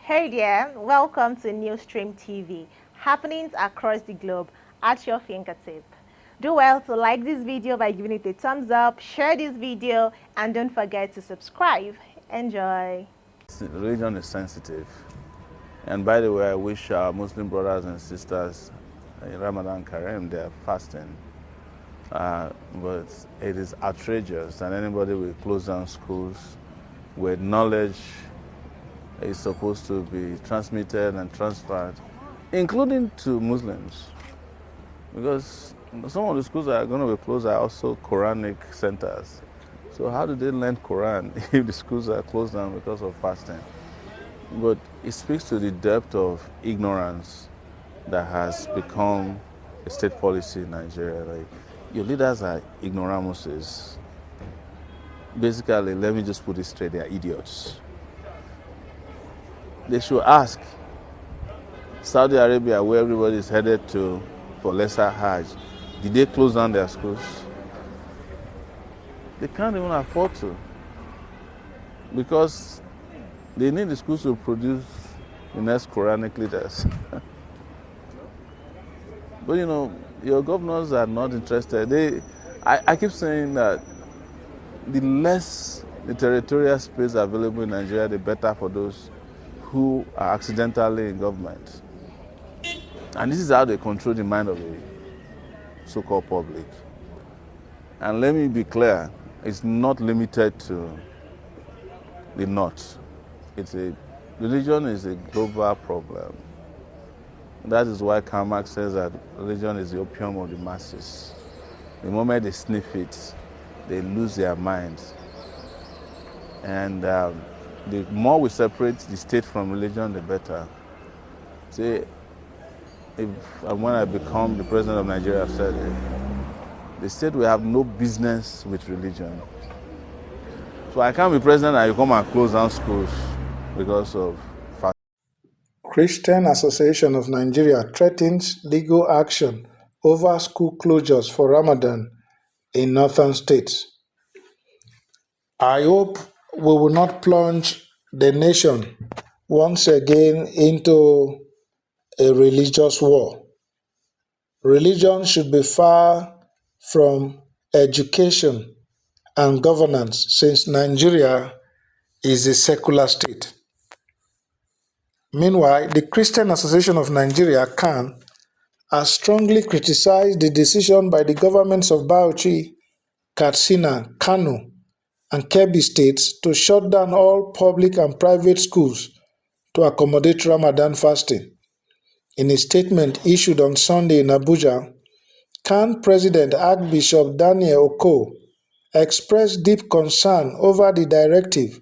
Hey there, welcome to Newsstream TV, happenings across the globe at your fingertip. Do well to like this video by giving it a thumbs up, share this video, and don't forget to subscribe. Enjoy. Religion is sensitive. And by the way, I wish our Muslim brothers and sisters in Ramadan Kareem, they're fasting. But it is outrageous that anybody will close down schools where knowledge is supposed to be transmitted and transferred, including to Muslims. Because some of the schools that are going to be closed are also Quranic centers. So how do they learn Quran if the schools are closed down because of fasting? But it speaks to the depth of ignorance that has become a state policy in Nigeria. Like, your leaders are ignoramuses. Basically, let me just put it straight, they are idiots. They should ask Saudi Arabia, where everybody is headed to for lesser Hajj, did they close down their schools? They can't even afford to, because they need the schools to produce the next Quranic leaders. But you know, your governors are not interested. I keep saying that the less the territorial space available in Nigeria, the better for those who are accidentally in government. And this is how they control the mind of the so-called public. And let me be clear, it's not limited to the North. Religion is a global problem. That is why Karl Marx says that religion is the opium of the masses. The moment they sniff it, they lose their minds. And the more we separate the state from religion, the better. See, when I become the president of Nigeria, I've said it, the state will have no business with religion. So I can't be president and you come and close down schools because of fast. Christian Association of Nigeria threatens legal action over school closures for Ramadan in northern states. I hope we will not plunge the nation once again into a religious war. Religion should be far from education and governance, since Nigeria is a secular state. Meanwhile, the Christian Association of Nigeria (CAN) has strongly criticized the decision by the governments of Bauchi, Katsina, Kano, and Kebbi States to shut down all public and private schools to accommodate Ramadan fasting. In a statement issued on Sunday in Abuja, CAN President Archbishop Okoh expressed deep concern over the directive,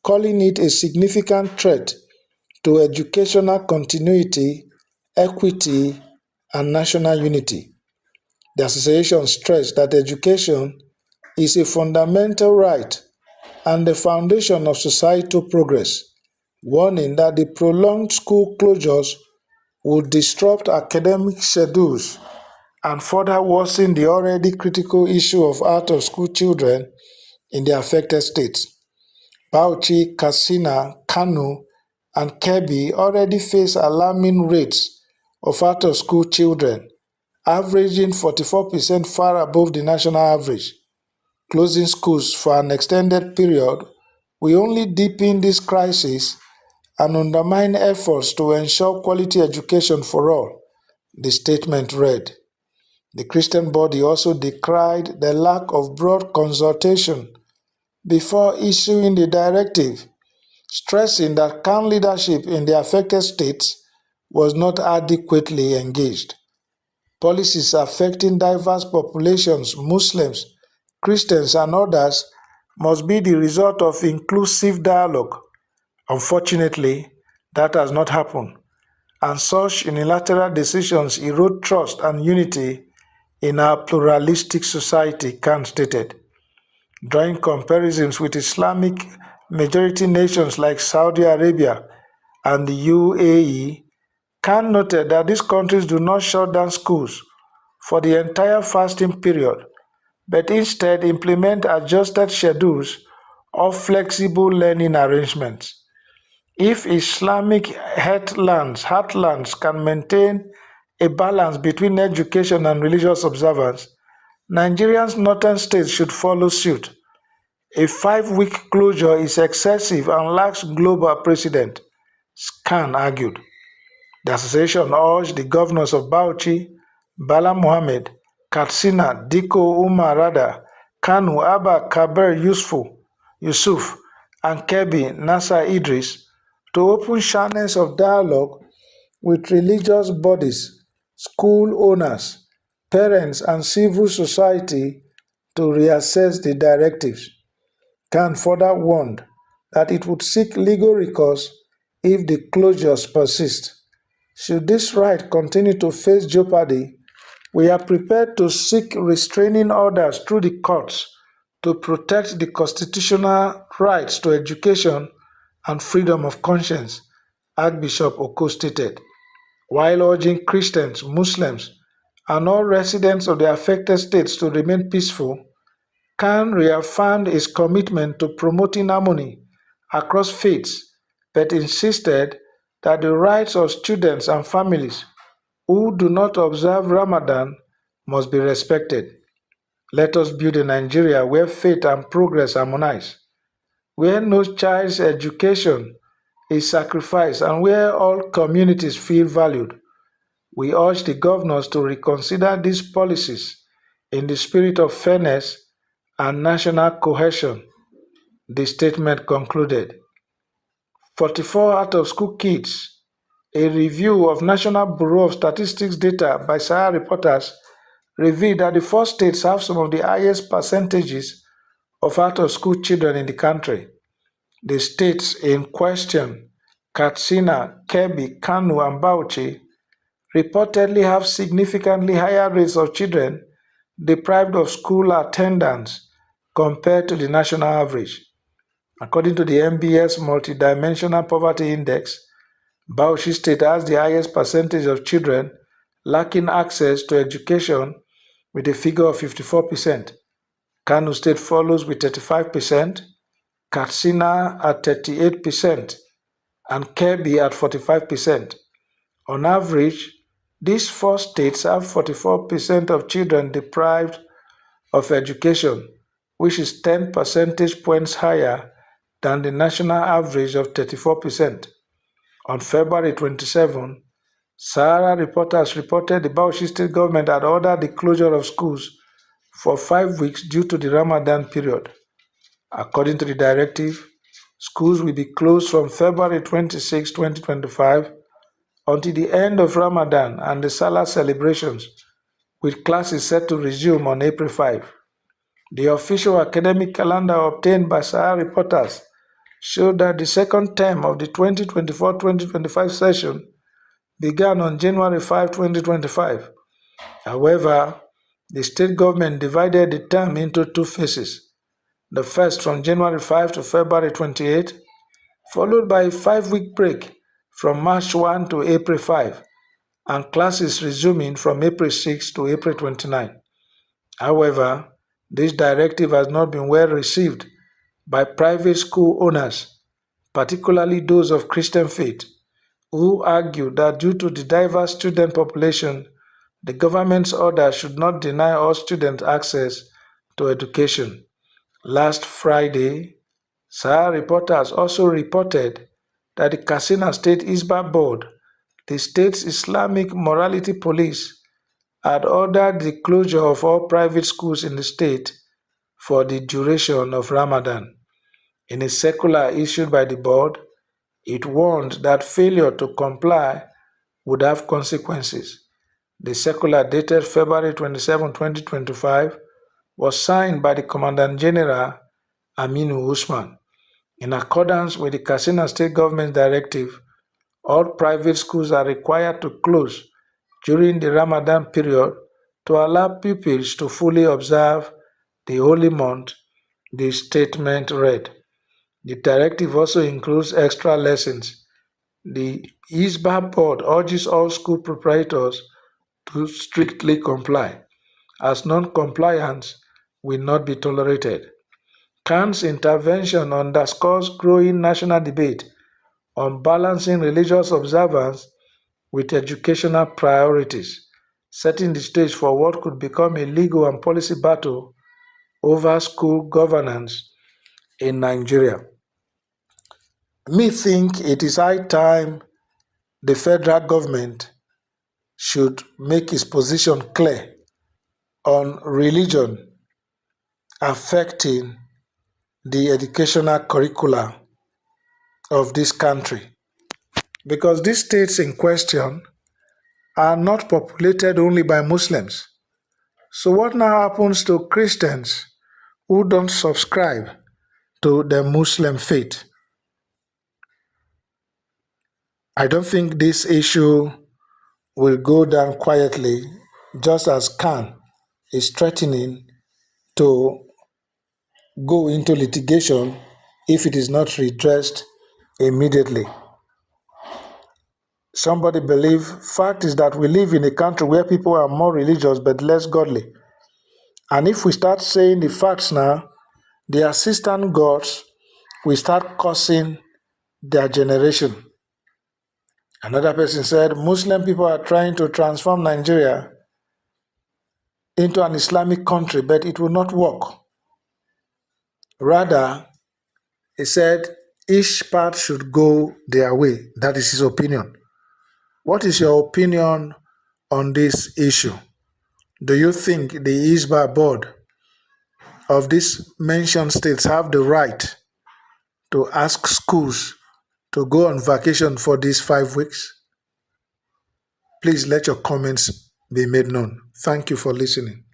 calling it a significant threat to educational continuity, equity, and national unity. The association stressed that education is a fundamental right and the foundation of societal progress, warning that the prolonged school closures would disrupt academic schedules and further worsen the already critical issue of out-of-school children in the affected states. Bauchi, Katsina, Kano, and Kebbi already face alarming rates of out-of-school children, averaging 44%, far above the national average. Closing schools for an extended period will only deepen this crisis and undermine efforts to ensure quality education for all, the statement read. The Christian body also decried the lack of broad consultation before issuing the directive, stressing that CAN leadership in the affected states was not adequately engaged. Policies affecting diverse populations, Muslims, Christians, and others must be the result of inclusive dialogue. Unfortunately, that has not happened, and such unilateral decisions erode trust and unity in our pluralistic society, CAN stated. Drawing comparisons with Islamic majority nations like Saudi Arabia and the UAE, CAN noted that these countries do not shut down schools for the entire fasting period, but instead implement adjusted schedules or flexible learning arrangements. If Islamic heartlands can maintain a balance between education and religious observance, Nigeria's northern states should follow suit. A 5-week closure is excessive and lacks global precedent, Khan argued. The association urged the governors of Bauchi, Bala Mohammed, Katsina, Diko Umar Rada, Kano, Abba Kabir Yusuf, and Kebbi Nasser Idris to open channels of dialogue with religious bodies, school owners, parents, and civil society to reassess the directives. Khan further warned that it would seek legal recourse if the closures persist. Should this right continue to face jeopardy, we are prepared to seek restraining orders through the courts to protect the constitutional rights to education and freedom of conscience, Archbishop Okoh stated, while urging Christians, Muslims, and all residents of the affected states to remain peaceful. Khan reaffirmed his commitment to promoting harmony across faiths, but insisted that the rights of students and families who do not observe Ramadan must be respected. Let us build a Nigeria where faith and progress harmonize, where no child's education is sacrificed, and where all communities feel valued. We urge the governors to reconsider these policies in the spirit of fairness and national cohesion, the statement concluded. 44 out-of-school kids. A review of National Bureau of Statistics data by Sahara reporters revealed that the four states have some of the highest percentages of out-of-school children in the country. The states in question, Katsina, Kebbi, Kano, and Bauchi, reportedly have significantly higher rates of children deprived of school attendance compared to the national average. According to the MBS Multidimensional Poverty Index, Bauchi State has the highest percentage of children lacking access to education with a figure of 54%. Kano State follows with 35%, Katsina at 38%, and Kebbi at 45%. On average, these four states have 44% of children deprived of education, which is 10 percentage points higher than the national average of 34%. On February 27, Sahara reporters reported the Bauchi state government had ordered the closure of schools for 5 weeks due to the Ramadan period. According to the directive, schools will be closed from February 26, 2025 until the end of Ramadan and the Salah celebrations, with classes set to resume on April 5. The official academic calendar obtained by Sahara reporters showed that the second term of the 2024-2025 session began on January 5, 2025. However, the state government divided the term into two phases. The first from January 5 to February 28, followed by a 5-week break from March 1 to April 5, and classes resuming from April 6 to April 29. However, this directive has not been well received by private school owners, particularly those of Christian faith, who argue that due to the diverse student population, the government's order should not deny all students access to education. Last Friday, Sahara reporters also reported that the Katsina State Isba Board, the state's Islamic morality police, had ordered the closure of all private schools in the state for the duration of Ramadan. In a circular issued by the board, it warned that failure to comply would have consequences. The circular dated February 27, 2025 was signed by the Commandant General Aminu Usman. In accordance with the Katsina State Government directive, all private schools are required to close during the Ramadan period to allow pupils to fully observe the holy month, the statement read. The directive also includes extra lessons. The ISBA board urges all school proprietors to strictly comply, as non-compliance will not be tolerated. Khan's intervention underscores growing national debate on balancing religious observance with educational priorities, setting the stage for what could become a legal and policy battle over school governance in Nigeria. Me think it is high time the federal government should make its position clear on religion affecting the educational curricula of this country. Because these states in question are not populated only by Muslims. So, what now happens to Christians who don't subscribe to the Muslim faith? I don't think this issue will go down quietly, just as Khan is threatening to go into litigation if it is not redressed immediately. Somebody believe fact is that we live in a country where people are more religious but less godly. And if we start saying the facts now, the assistant gods will start cursing their generation. Another person said Muslim people are trying to transform Nigeria into an Islamic country, but it will not work. Rather, he said each part should go their way. That is his opinion. What is your opinion on this issue? Do you think the ISBA board of these mentioned states have the right to ask schools to go on vacation for these 5 weeks? Please let your comments be made known. Thank you for listening.